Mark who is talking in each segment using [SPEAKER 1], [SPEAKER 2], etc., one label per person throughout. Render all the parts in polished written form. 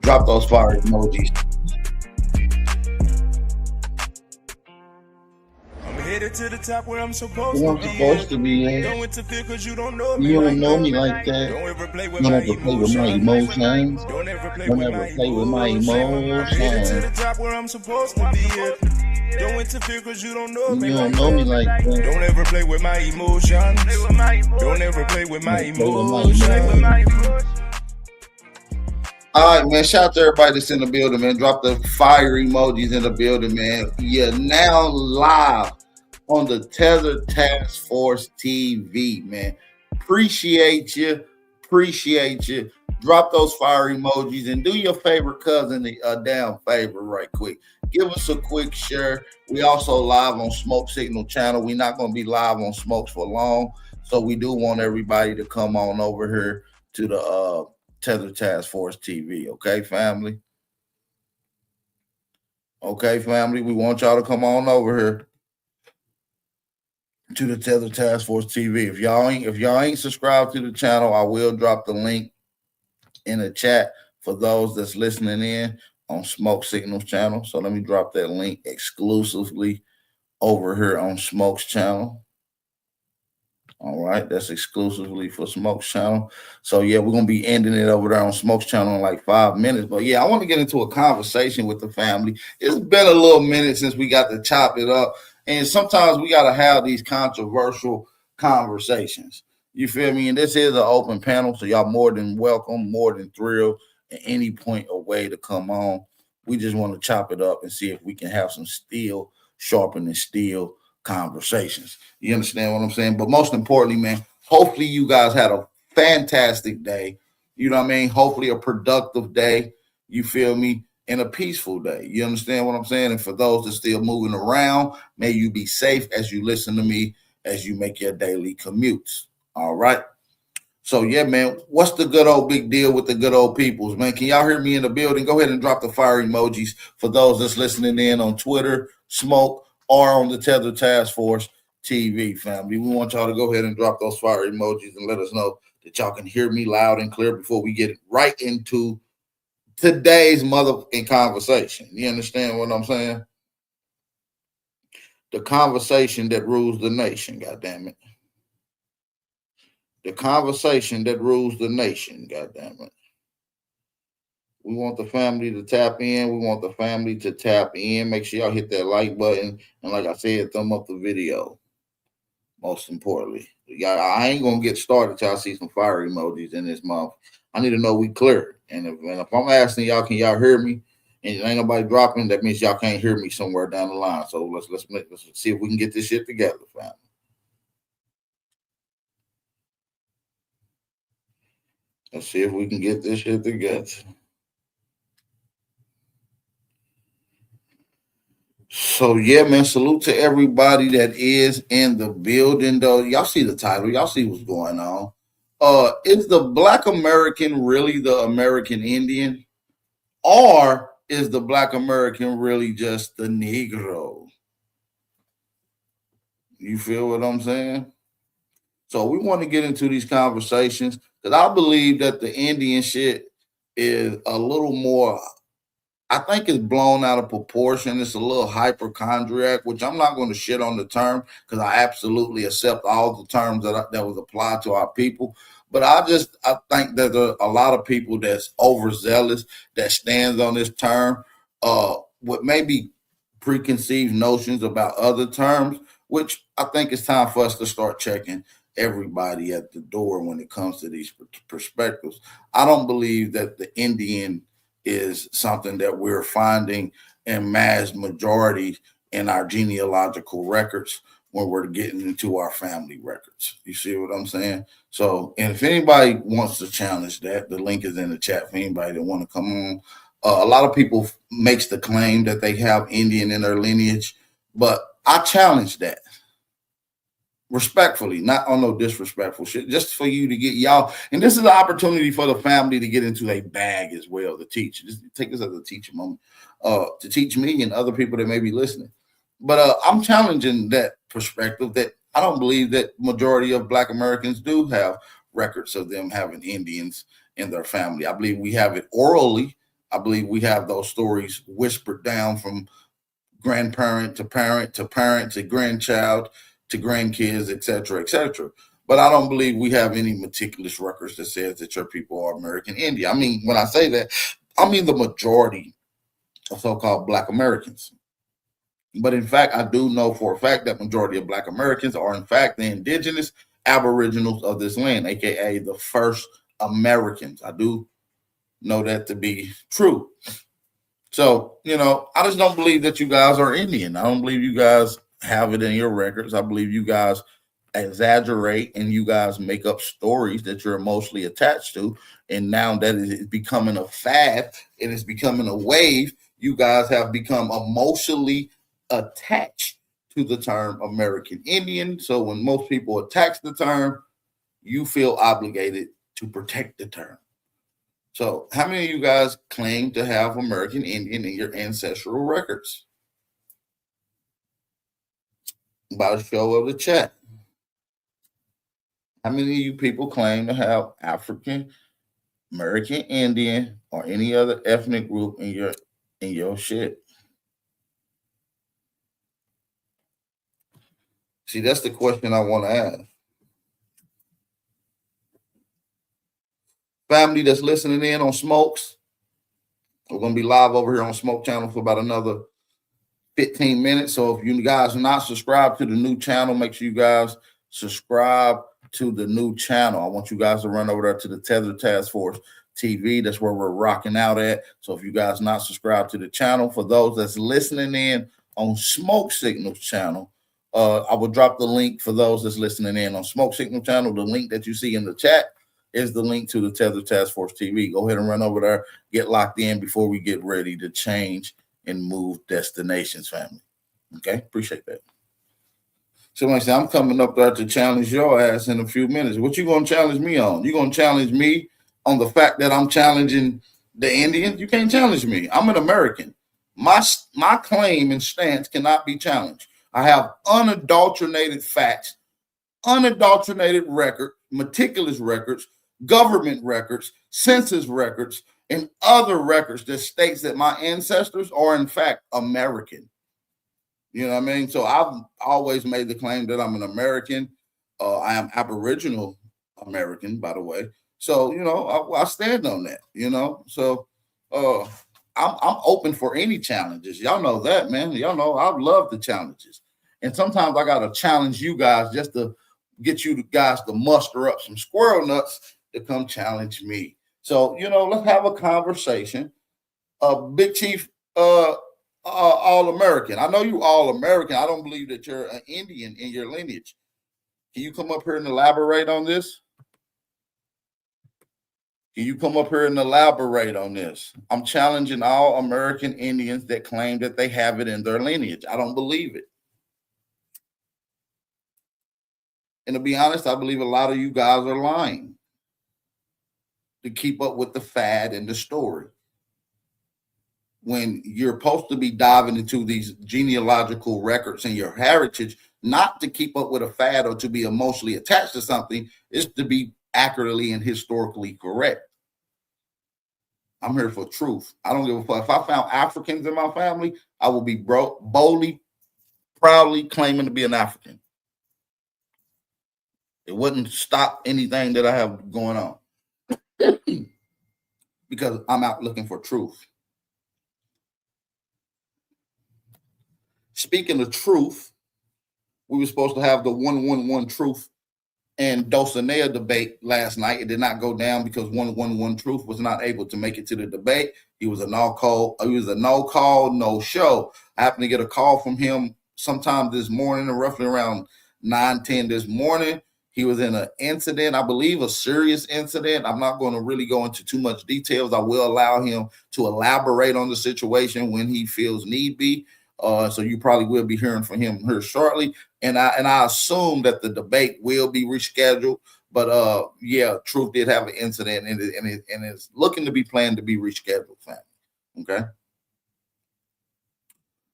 [SPEAKER 1] Drop those fire emojis.
[SPEAKER 2] Headed to the top where I'm supposed
[SPEAKER 1] Who
[SPEAKER 2] to
[SPEAKER 1] I'm
[SPEAKER 2] be at.
[SPEAKER 1] supposed to be at.
[SPEAKER 2] Don't interfere cause you don't know me
[SPEAKER 1] You
[SPEAKER 2] like
[SPEAKER 1] don't know
[SPEAKER 2] that.
[SPEAKER 1] me like that.
[SPEAKER 2] Don't ever play with
[SPEAKER 1] Don't
[SPEAKER 2] my
[SPEAKER 1] ever play with my
[SPEAKER 2] emotions.
[SPEAKER 1] emotions.
[SPEAKER 2] Don't ever play
[SPEAKER 1] Don't
[SPEAKER 2] with
[SPEAKER 1] ever
[SPEAKER 2] my
[SPEAKER 1] play with my
[SPEAKER 2] emotions. I'm headed to
[SPEAKER 1] emotions.
[SPEAKER 2] the top where I'm supposed to be at. Don't interfere cause you don't know me
[SPEAKER 1] You
[SPEAKER 2] like
[SPEAKER 1] don't know me
[SPEAKER 2] that.
[SPEAKER 1] like that.
[SPEAKER 2] Don't ever play with my emotions. Don't ever play with my
[SPEAKER 1] Don't play with my
[SPEAKER 2] emotions.
[SPEAKER 1] emotions. All right, man. Shout out to everybody that's in the building, man. Drop the fire emojis in the building, man. You're now live on the Tether Task Force TV, man. Appreciate you. Appreciate you. Drop those fire emojis and do your favorite cousin a damn favor right quick. Give us a quick share. We also live on Smoke Signal channel. We're not going to be live on Smokes for long, so we do want everybody to come on over here to the Tether Task Force TV. Okay, family? Okay, family? We want y'all to come on over here to the Tether Task Force TV. If y'all ain't subscribed to the channel, I will drop the link in the chat for those that's listening in on Smoke Signals channel. So let me drop that link exclusively over here on Smoke's channel. All right, that's exclusively for Smoke's channel. So yeah, we're gonna be ending it over there on Smoke's channel in like 5 minutes. But yeah, I want to get into a conversation with the family. It's been a little minute since we got to chop it up, and sometimes we got to have these controversial conversations. You feel me? And this is an open panel, so y'all more than welcome, more than thrilled at any point or way to come on. We just want to chop it up and see if we can have some steel sharpening steel conversations. You understand what I'm saying? But most importantly, man, hopefully you guys had a fantastic day. You know what I mean? Hopefully a productive day. You feel me? And a peaceful day. You understand what I'm saying? And for those that still moving around, may you be safe as you listen to me as you make your daily commutes. All right. So yeah, man, what's the good old big deal with the good old peoples, man? Can y'all hear me in the building? Go ahead and drop the fire emojis for those that's listening in on Twitter, Smoke, or on the Tether Task Force TV, family. We want y'all to go ahead and drop those fire emojis and let us know that y'all can hear me loud and clear before we get right into today's motherfucking conversation. You understand what I'm saying? The conversation that rules the nation, goddamn it. The conversation that rules the nation, goddamn it. We want the family to tap in. We want the family to tap in. Make sure y'all hit that like button. And like I said, thumb up the video. Most importantly. Y'all, I ain't gonna get started till I see some fire emojis in this month. I need to know we clear. And if I'm asking y'all, can y'all hear me? And ain't nobody dropping, that means y'all can't hear me somewhere down the line. So let's see if we can get this shit together, family. Let's see if we can get this shit together. So yeah, man, salute to everybody that is in the building though. Y'all see the title, y'all see what's going on. Is the black American really the American Indian? Or is the black American really just the Negro? You feel what I'm saying? So we want to get into these conversations because I believe that the Indian shit is a little more, I think it's blown out of proportion. It's a little hypochondriac, which I'm not going to shit on the term because I absolutely accept all the terms that was applied to our people. But I think that there are a lot of people that's overzealous that stands on this term with maybe preconceived notions about other terms, which I think it's time for us to start checking everybody at the door when it comes to these perspectives. I don't believe that the Indian is something that we're finding in mass majority in our genealogical records when we're getting into our family records. You see what I'm saying? So, and if anybody wants to challenge that, the link is in the chat for anybody that want to come on. A lot of people makes the claim that they have Indian in their lineage, but I challenge that respectfully, not on no disrespectful shit, just for you to get y'all. And this is an opportunity for the family to get into a bag as well to teach. Just take this as a teacher moment to teach me and other people that may be listening. But I'm challenging that perspective that I don't believe that majority of Black Americans do have records of them having Indians in their family. I believe we have it orally. I believe we have those stories whispered down from grandparent to parent to parent to grandchild to grandkids, etc., etc. But I don't believe we have any meticulous records that says that your people are American Indian. I mean, when I say that, I mean the majority of so-called Black Americans. But in fact, I do know for a fact that majority of Black Americans are in fact the indigenous aboriginals of this land, aka the first Americans. I do know that to be true. So, I just don't believe that you guys are Indian. I don't believe you guys have it in your records. I believe you guys exaggerate and you guys make up stories that you're emotionally attached to. And now that it is becoming a fad, it is becoming a wave. You guys have become emotionally attached to the term American Indian. So when most people attach the term, you feel obligated to protect the term. So how many of you guys claim to have American Indian in your ancestral records? By a show of the chat. How many of you people claim to have African American Indian or any other ethnic group in your shit? See, that's the question I want to ask. Family that's listening in on Smokes, we're going to be live over here on Smoke Channel for about another 15 minutes. So if you guys are not subscribed to the new channel, make sure you guys subscribe to the new channel. I want you guys to run over there to the Tether Task Force TV. That's where we're rocking out at. So if you guys not subscribed to the channel, for those that's listening in on Smoke Signals channel, I will drop the link for those that's listening in on Smoke Signal channel. The link that you see in the chat is the link to the Tether Task Force TV. Go ahead and run over there, get locked in before we get ready to change and move destinations, family. Okay, appreciate that. Somebody said, I'm coming up there to challenge your ass in a few minutes. What you gonna challenge me on? You gonna challenge me on the fact that I'm challenging the Indians? You can't challenge me. I'm an American. My claim and stance cannot be challenged. I have unadulterated facts, unadulterated record, meticulous records, government records, census records, and other records that states that my ancestors are in fact American. You know what I mean? So I've always made the claim that I'm an American. I am Aboriginal American, by the way. So, I stand on that, So I'm open for any challenges. Y'all know that, man. Y'all know I love the challenges. And sometimes I got to challenge you guys just to get you guys to muster up some squirrel nuts to come challenge me. So, let's have a conversation. Big Chief, all American. I know you all American. I don't believe that you're an Indian in your lineage. Can you come up here and elaborate on this? Can you come up here and elaborate on this? I'm challenging all American Indians that claim that they have it in their lineage. I don't believe it. And to be honest, I believe a lot of you guys are lying to keep up with the fad and the story. When you're supposed to be diving into these genealogical records and your heritage, not to keep up with a fad or to be emotionally attached to something, is to be accurately and historically correct. I'm here for truth. I don't give a fuck. If I found Africans in my family, I will be boldly, proudly claiming to be an African. It wouldn't stop anything that I have going on because I'm out looking for truth. Speaking of truth, we were supposed to have the 111 Truth and Dulcinea debate last night. It did not go down because 111 Truth was not able to make it to the debate. He was a no call, no show. I happened to get a call from him sometime this morning, roughly around 9:10 this morning. He was in an incident, I believe a serious incident. I'm not going to really go into too much details. I will allow him to elaborate on the situation when he feels need be. So you probably will be hearing from him here shortly. And I assume that the debate will be rescheduled. But yeah, Truth did have an incident and it's looking to be planned to be rescheduled, family. Okay.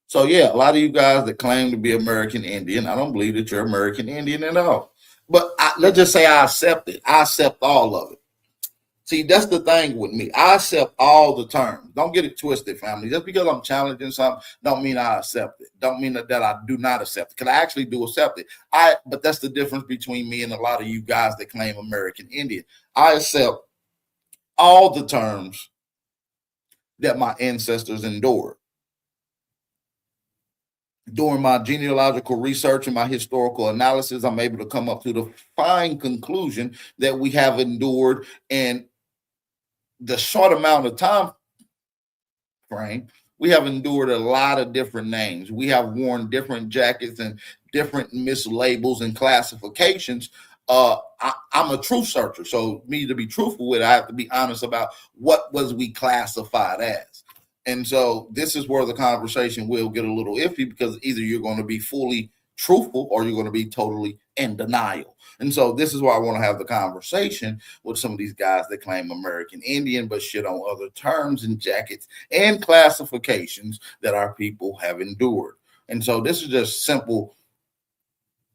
[SPEAKER 1] So yeah, a lot of you guys that claim to be American Indian, I don't believe that you're American Indian at all. But let's just say I accept it. I accept all of it. See, that's the thing with me. I accept all the terms. Don't get it twisted, family. Just because I'm challenging something, don't mean I accept it. Don't mean that I do not accept it. Because I actually do accept it. But that's the difference between me and a lot of you guys that claim American Indian. I accept all the terms that my ancestors endured. During my genealogical research and my historical analysis, I'm able to come up to the fine conclusion that we have endured, and the short amount of time frame, we have endured a lot of different names. We have worn different jackets and different mislabels and classifications. I'm a truth searcher, so me to be truthful with it, I have to be honest about what was we classified as. And so this is where the conversation will get a little iffy, because either you're going to be fully truthful or you're going to be totally in denial. And so this is why I want to have the conversation with some of these guys that claim American Indian but shit on other terms and jackets and classifications that our people have endured. And so this is just simple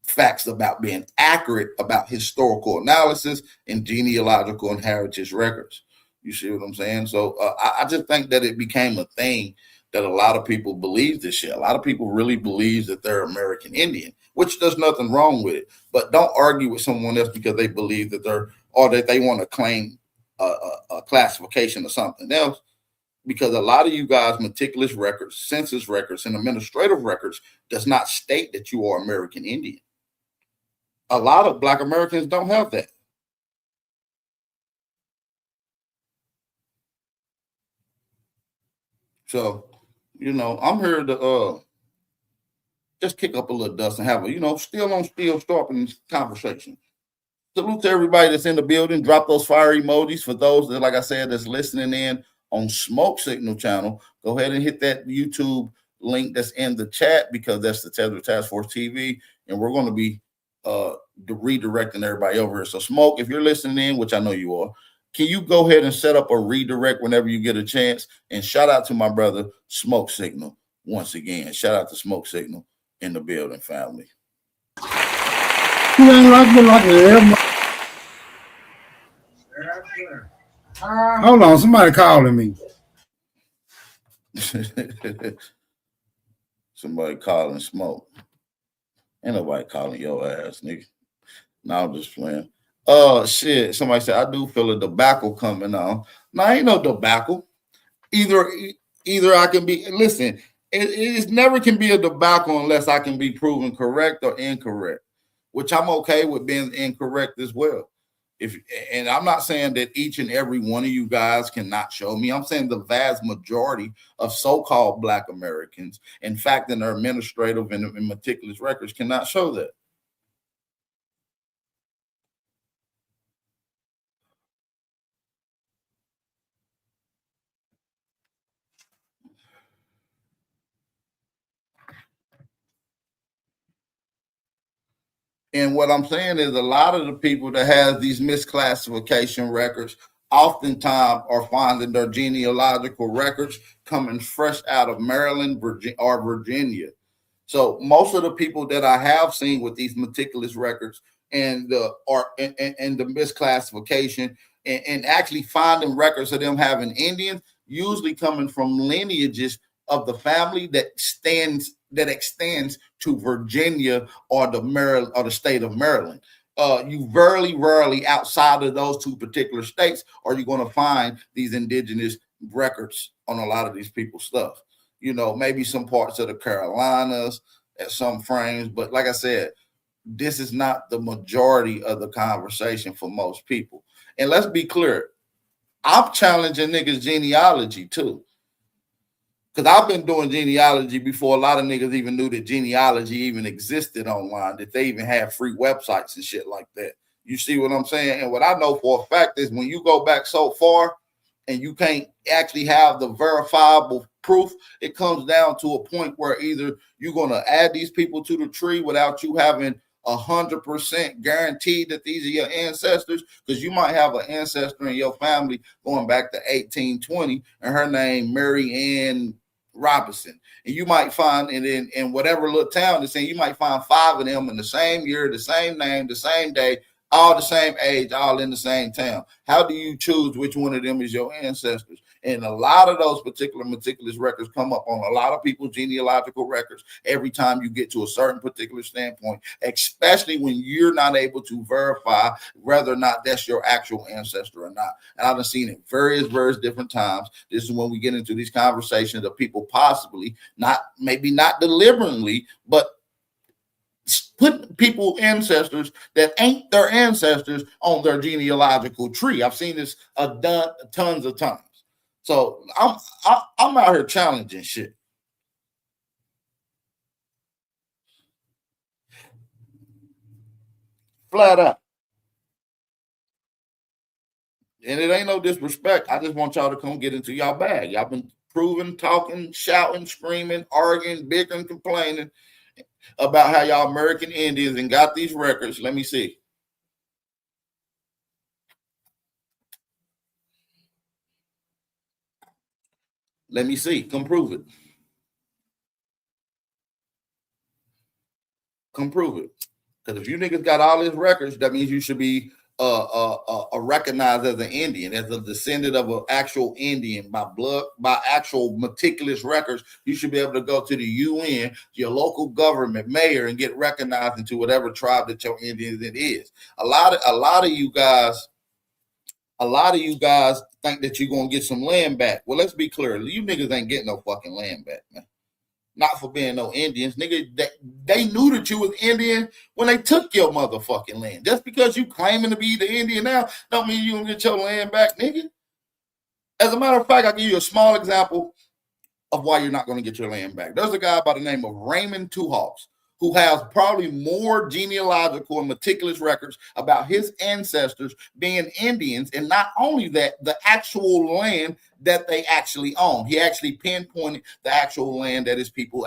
[SPEAKER 1] facts about being accurate about historical analysis and genealogical and heritage records. You see what I'm saying? So I just think that it became a thing that a lot of people believe this shit. A lot of people really believe that they're American Indian, which there's nothing wrong with it. But don't argue with someone else because they believe that they're, or that they want to claim a classification or something else. Because a lot of you guys' meticulous records, census records, and administrative records does not state that you are American Indian. A lot of Black Americans don't have that. So, I'm here to just kick up a little dust and have a, still sharpening conversation. Salute to everybody that's in the building. Drop those fire emojis for those that, like I said, that's listening in on Smoke Signal channel. Go ahead and hit that YouTube link that's in the chat, because that's the Tether Task Force TV, and we're going to be redirecting everybody over here. So Smoke, if you're listening in, which I know you are, can you go ahead and set up a redirect whenever you get a chance? And shout out to my brother Smoke Signal once again. Shout out to Smoke Signal in the building, family.
[SPEAKER 3] Hold on, somebody calling me.
[SPEAKER 1] Somebody calling Smoke. Ain't nobody calling your ass, nigga. No, I'm just playing. Shit. Somebody said, I do feel a debacle coming on. No, ain't no debacle. Either I can be, listen, it never can be a debacle unless I can be proven correct or incorrect, which I'm okay with being incorrect as well. And I'm not saying that each and every one of you guys cannot show me. I'm saying the vast majority of so-called Black Americans, in fact, in their administrative and meticulous records, cannot show that. And what I'm saying is a lot of the people that have these misclassification records oftentimes are finding their genealogical records coming fresh out of Maryland or Virginia. So most of the people that I have seen with these meticulous records and the misclassification and actually finding records of them having Indians, usually coming from lineages of the family that extends to Virginia or the state of Maryland. You rarely outside of those two particular states are you going to find these indigenous records on a lot of these people's stuff. Maybe some parts of the Carolinas at some frames, but like I said, this is not the majority of the conversation for most people. And let's be clear, I'm challenging niggas' genealogy too. Because I've been doing genealogy before a lot of niggas even knew that genealogy even existed online, that they even had free websites and shit like that. You see what I'm saying? And what I know for a fact is when you go back so far and you can't actually have the verifiable proof, it comes down to a point where either you're going to add these people to the tree without you having 100% guaranteed that these are your ancestors, because you might have an ancestor in your family going back to 1820 and her name Mary Ann Robinson, and you might find in whatever little town it's in, you might find 5 of them in the same year, the same name, the same day, all the same age, all in the same town. How do you choose which one of them is your ancestors? And a lot of those particular meticulous records come up on a lot of people's genealogical records every time you get to a certain particular standpoint, especially when you're not able to verify whether or not that's your actual ancestor or not. And I've seen it various different times. This is when we get into these conversations of people possibly maybe not deliberately, but put people ancestors that ain't their ancestors on their genealogical tree. I've seen this tons of times. So I'm out here challenging shit. Flat out. And it ain't no disrespect. I just want y'all to come get into y'all bag. Y'all been proving, talking, shouting, screaming, arguing, bickering, complaining about how y'all American Indians and got these records. Let me see. Let me see. Come prove it. Come prove it. Because if you niggas got all these records, that means you should be recognized as an Indian, as a descendant of an actual Indian by blood, by actual meticulous records. You should be able to go to the UN, your local government, mayor, and get recognized into whatever tribe that your Indian it is. A lot of you guys think that you're gonna get some land back. Well, let's be clear. You niggas ain't getting no fucking land back, man. Not for being no Indians. Nigga, they knew that you was Indian when they took your motherfucking land. Just because you claiming to be the Indian now, don't mean you don't get your land back, nigga. As a matter of fact, I'll give you a small example of why you're not going to get your land back. There's a guy by the name of Raymond Two Hawks who has probably more genealogical and meticulous records about his ancestors being Indians, and not only that, the actual land that they actually own. He actually pinpointed the actual land that his people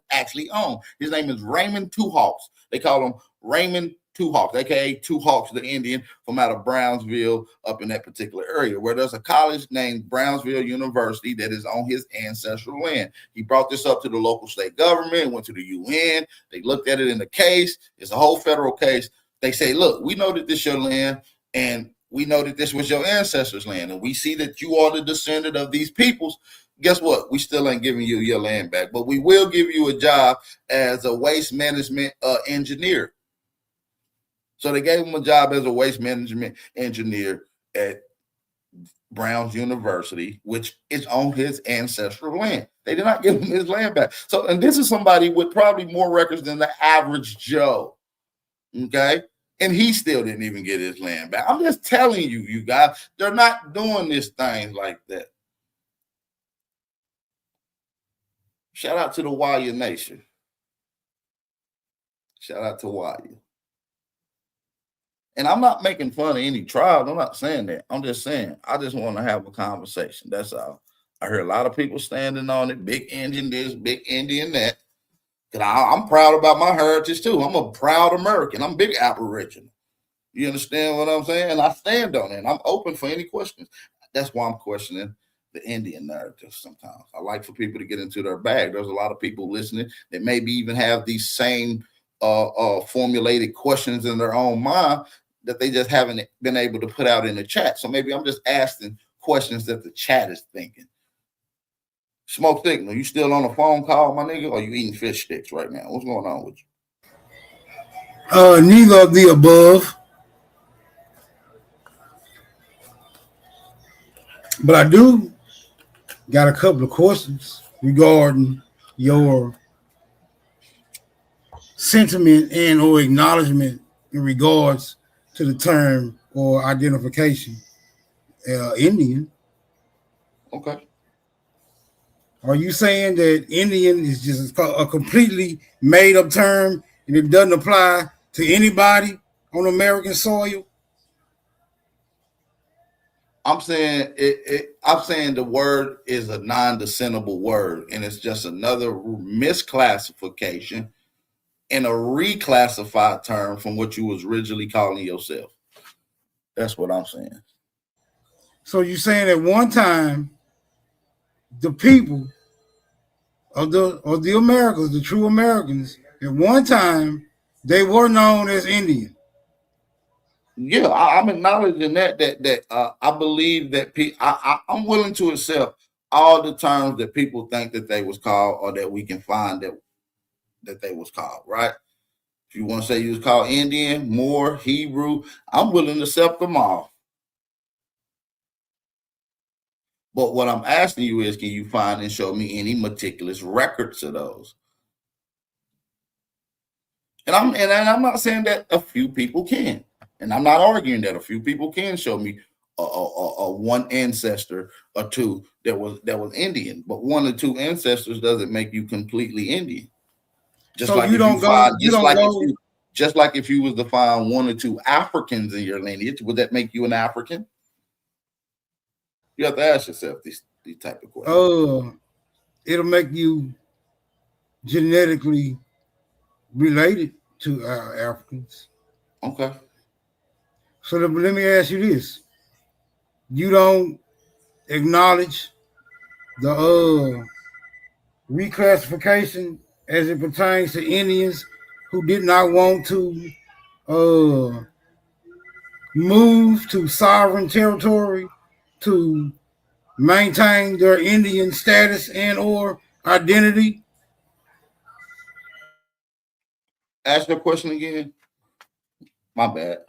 [SPEAKER 1] actually own. His name is Raymond Two Hawks. They call him Raymond Two Hawks, aka Two Hawks, the Indian from out of Brownsville up in that particular area, where there's a college named Brownsville University that is on his ancestral land. He brought this up to the local state government, went to the UN. They looked at it in the case. It's a whole federal case. They say, look, we know that this is your land, and we know that this was your ancestors' land, and we see that you are the descendant of these peoples. Guess what? We still ain't giving you your land back, but we will give you a job as a waste management engineer. So they gave him a job as a waste management engineer at Brown's University, which is on his ancestral land. They did not give him his land back. So, and this is somebody with probably more records than the average Joe. Okay? And he still didn't even get his land back. I'm just telling you, you guys, they're not doing this thing like that. Shout out to the Waya Nation. Shout out to Waya. And I'm not making fun of any tribe. I'm not saying that. I'm just saying, I just want to have a conversation. That's all. I hear a lot of people standing on it. Big Indian this, big Indian that. Because I'm proud about my heritage too. I'm a proud American. I'm big Aboriginal. You understand what I'm saying? And I stand on it. And I'm open for any questions. That's why I'm questioning the Indian narrative sometimes. I like for people to get into their bag. There's a lot of people listening that maybe even have these same formulated questions in their own mind that they just haven't been able to put out in the chat. So maybe I'm just asking questions that the chat is thinking. Smoke Signal, you still on a phone call, my nigga, or you eating fish sticks right now? What's going on with
[SPEAKER 3] you? Neither of the above. But I do got a couple of questions regarding your sentiment and or acknowledgement in regards to the term or identification Indian.
[SPEAKER 1] Okay.
[SPEAKER 3] Are you saying that Indian is just a completely made up term and it doesn't apply to anybody on American soil?
[SPEAKER 1] I'm saying I'm saying the word is a non-descendable word, and it's just another misclassification and a reclassified term from what you was originally calling yourself. That's what I'm saying.
[SPEAKER 3] So you're saying at one time, the people of the Americans, the true Americans, at one time, they were known as Indian.
[SPEAKER 1] Yeah, I'm acknowledging that I believe that I'm willing to accept all the terms that people think that they was called or that we can find that they was called, right? If you want to say you was called Indian, Moor, Hebrew, I'm willing to accept them all. But what I'm asking you is, can you find and show me any meticulous records of those? And I'm not saying that a few people can, and I'm not arguing that a few people can show me a one ancestor or two that was Indian, but one or two ancestors doesn't make you completely Indian. Just
[SPEAKER 3] So
[SPEAKER 1] like
[SPEAKER 3] you
[SPEAKER 1] if you
[SPEAKER 3] don't go,
[SPEAKER 1] find,
[SPEAKER 3] you don't go.
[SPEAKER 1] just like if you was to find one or two Africans in your lineage, would that make you an African? You have to ask yourself these type of questions.
[SPEAKER 3] It'll make you genetically related to Africans.
[SPEAKER 1] Okay.
[SPEAKER 3] So let me ask you this: you don't acknowledge the reclassification as it pertains to Indians who did not want to uh, move to sovereign territory to maintain their Indian status and or identity.
[SPEAKER 1] Ask your question again. My bad.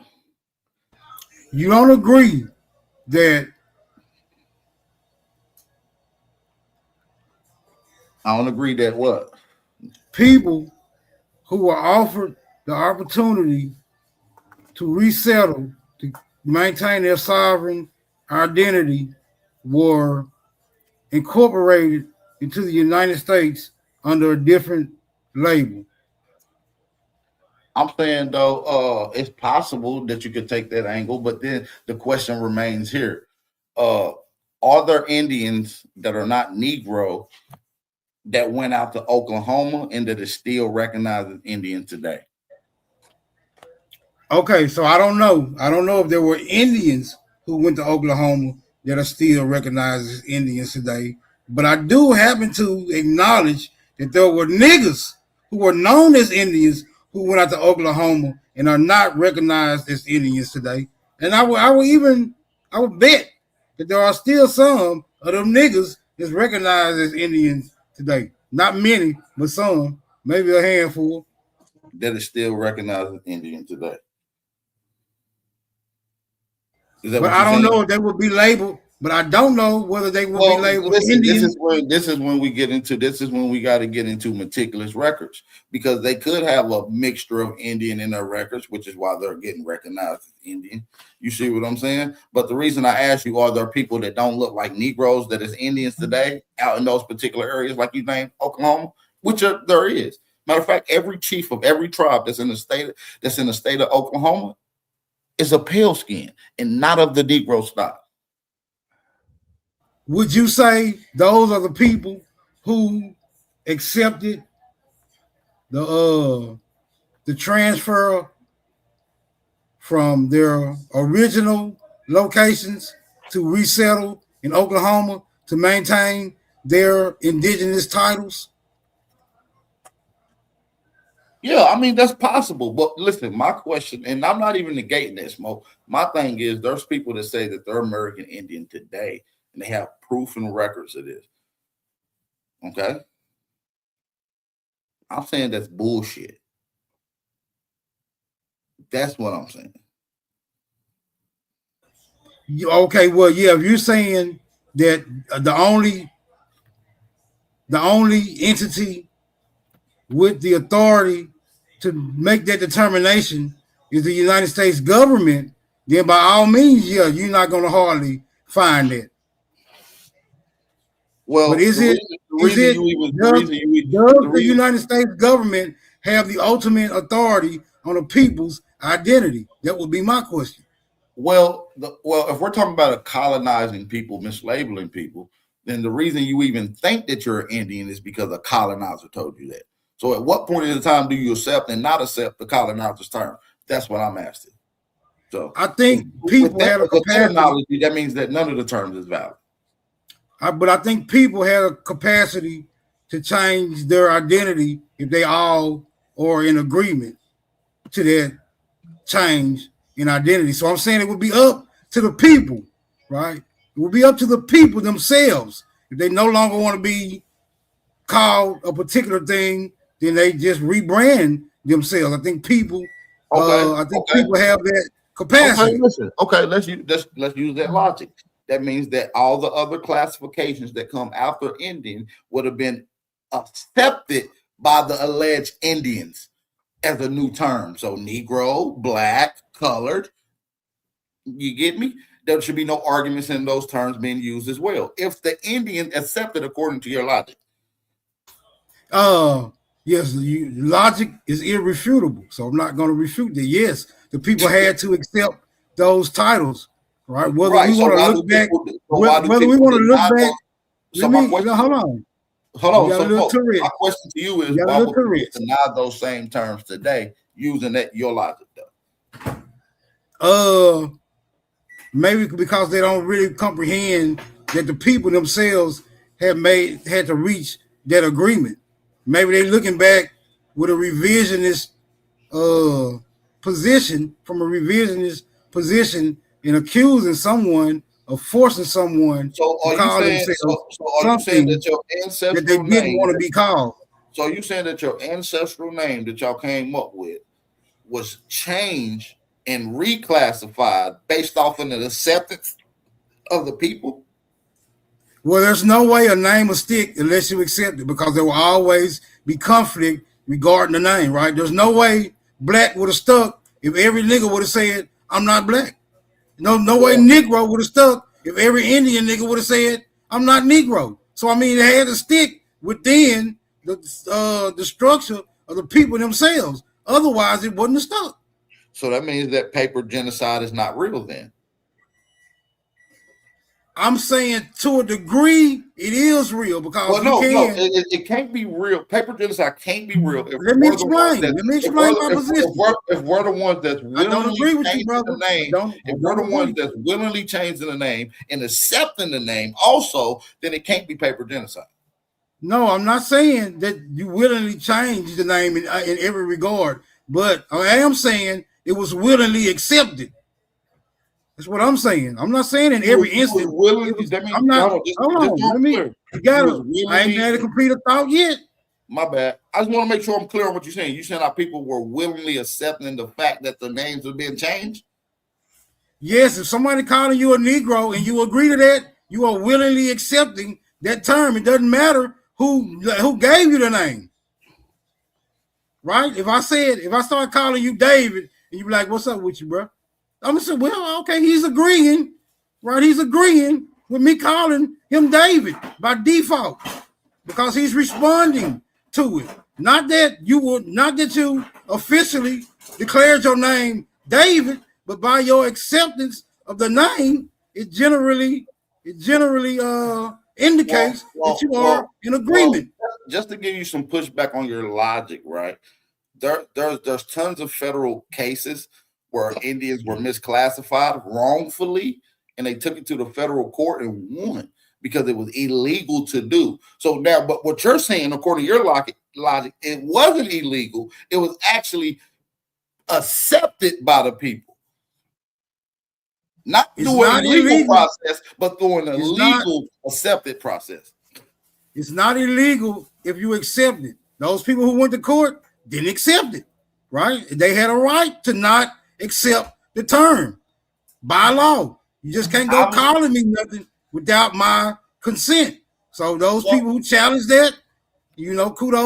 [SPEAKER 3] You don't agree that
[SPEAKER 1] I don't agree that what?
[SPEAKER 3] people who were offered the opportunity to resettle, to maintain their sovereign identity, were incorporated into the United States under a different label.
[SPEAKER 1] I'm saying though, it's possible that you could take that angle, but then the question remains here: uh, are there Indians that are not Negro that went out to Oklahoma and that is still recognized as Indian today?
[SPEAKER 3] Okay, so I don't know. I don't know if there were Indians who went to Oklahoma that are still recognized as Indians today, but I do happen to acknowledge that there were niggas who were known as Indians who went out to Oklahoma and are not recognized as Indians today. And I would bet that there are still some of them niggas that's recognized as Indians today. Not many, but some, maybe a handful.
[SPEAKER 1] That is still recognized as Indian today. Is that
[SPEAKER 3] But
[SPEAKER 1] what
[SPEAKER 3] I
[SPEAKER 1] you're
[SPEAKER 3] don't
[SPEAKER 1] saying?
[SPEAKER 3] know if they would be labeled. But I don't know whether they would be
[SPEAKER 1] Well,
[SPEAKER 3] labeled
[SPEAKER 1] listen,
[SPEAKER 3] Indian.
[SPEAKER 1] this is when we get into this is when we got to get into meticulous records because they could have a mixture of Indian in their records, which is why they're getting recognized as Indian. You see what I'm saying? But the reason I ask you, are there people that don't look like Negroes that is Indians today out in those particular areas, like you named Oklahoma, there is. Matter of fact, every chief of every tribe that's in the state of Oklahoma is a pale skin and not of the Negro stock.
[SPEAKER 3] Would you say those are the people who accepted the transfer from their original locations to resettle in Oklahoma to maintain their indigenous titles?
[SPEAKER 1] Yeah, I mean that's possible. But listen, my question, and I'm not even negating this, Mo. My thing is, there's people that say that they're American Indian today, and they have proof and records of this. Okay, I'm saying that's bullshit. That's what I'm saying.
[SPEAKER 3] Okay, well, yeah, if you're saying that the only entity with the authority to make that determination is the United States government, then by all means, yeah, you're not going to hardly find that. But
[SPEAKER 1] Well,
[SPEAKER 3] is it
[SPEAKER 1] the reason you even
[SPEAKER 3] does
[SPEAKER 1] the
[SPEAKER 3] the
[SPEAKER 1] reason
[SPEAKER 3] United States government have the ultimate authority on a people's identity? That would be my question.
[SPEAKER 1] if we're talking about a colonizing people, mislabeling people, then the reason you even think that you're an Indian is because a colonizer told you that. So, at what point in the time do you accept and not accept the colonizer's term? That's what I'm asking. So,
[SPEAKER 3] I think
[SPEAKER 1] with
[SPEAKER 3] people
[SPEAKER 1] that,
[SPEAKER 3] had a
[SPEAKER 1] with that
[SPEAKER 3] capacity,
[SPEAKER 1] analogy, that means that none of the terms is valid.
[SPEAKER 3] but I think people had a capacity to change their identity if they all are in agreement to that change in identity. So I'm saying it would be up to the people, right? It would be up to the people themselves. If they no longer want to be called a particular thing, then they just rebrand themselves. I think people, people have that capacity.
[SPEAKER 1] Listen. Okay, let's use that logic. That means that all the other classifications that come after Indian would have been accepted by the alleged Indians as a new term. So Negro, black, colored. You get me? There should be no arguments in those terms being used as well. If the Indian accepted according to your logic.
[SPEAKER 3] Yes, logic is irrefutable, so I'm not going to refute that. Yes, the people had to accept those titles, right? Whether we want to look back, whether we want to look back. Hold on.
[SPEAKER 1] My question to you is, why would we deny those same terms today using that your logic,
[SPEAKER 3] though? Maybe because they don't really comprehend that the people themselves had to reach that agreement. Maybe they're looking back with a revisionist position and accusing someone of forcing someone
[SPEAKER 1] to call themselves something that your ancestral
[SPEAKER 3] that they didn't want to be called.
[SPEAKER 1] So you saying that your ancestral name that y'all came up with was changed and reclassified based off of the acceptance of the people?
[SPEAKER 3] Well, there's no way a name will stick unless you accept it, because there will always be conflict regarding the name, right? There's no way black would have stuck if every nigga would have said, I'm not black. No way Negro would have stuck if every Indian nigga would have said, I'm not Negro. So, I mean, it had to stick within the structure of the people themselves. Otherwise, it wouldn't have stuck.
[SPEAKER 1] So that means that paper genocide is not real then?
[SPEAKER 3] I'm saying to a degree it is real, because
[SPEAKER 1] it can't be real. Paper genocide can't be real.
[SPEAKER 3] Let me explain my position.
[SPEAKER 1] If we're the ones that's willingly changing the name, if we're the ones that's willingly changing the name and accepting the name also, then it can't be paper genocide.
[SPEAKER 3] No, I'm not saying that you willingly change the name in every regard, but I am saying it was willingly accepted. That's what I'm saying. I'm not saying in every instance. I'm not. Hold on. Let me. I ain't had to complete a thought yet.
[SPEAKER 1] My bad. I just want to make sure I'm clear on what you're saying. You saying our people were willingly accepting the fact that the names were being changed?
[SPEAKER 3] Yes. If somebody calling you a Negro and you agree to that, you are willingly accepting that term. It doesn't matter who gave you the name, right? If I start calling you David and you be like, "What's up with you, bro?" I'm gonna say, well, okay, he's agreeing, right? He's agreeing with me calling him David by default, because he's responding to it. Not that you officially declared your name David, but by your acceptance of the name, it generally indicates that you are in agreement.
[SPEAKER 1] Just to give you some pushback on your logic, right? There's tons of federal cases where Indians were misclassified wrongfully, and they took it to the federal court and won because it was illegal to do. So now, but what you're saying, according to your logic, it wasn't illegal. It was actually accepted by the people. Not through a legal process, but through an illegal accepted process.
[SPEAKER 3] It's not illegal if you accept it. Those people who went to court didn't accept it, right? They had a right to not accept the term by law. You just can't go calling me nothing without my consent. So those people who challenge that, kudos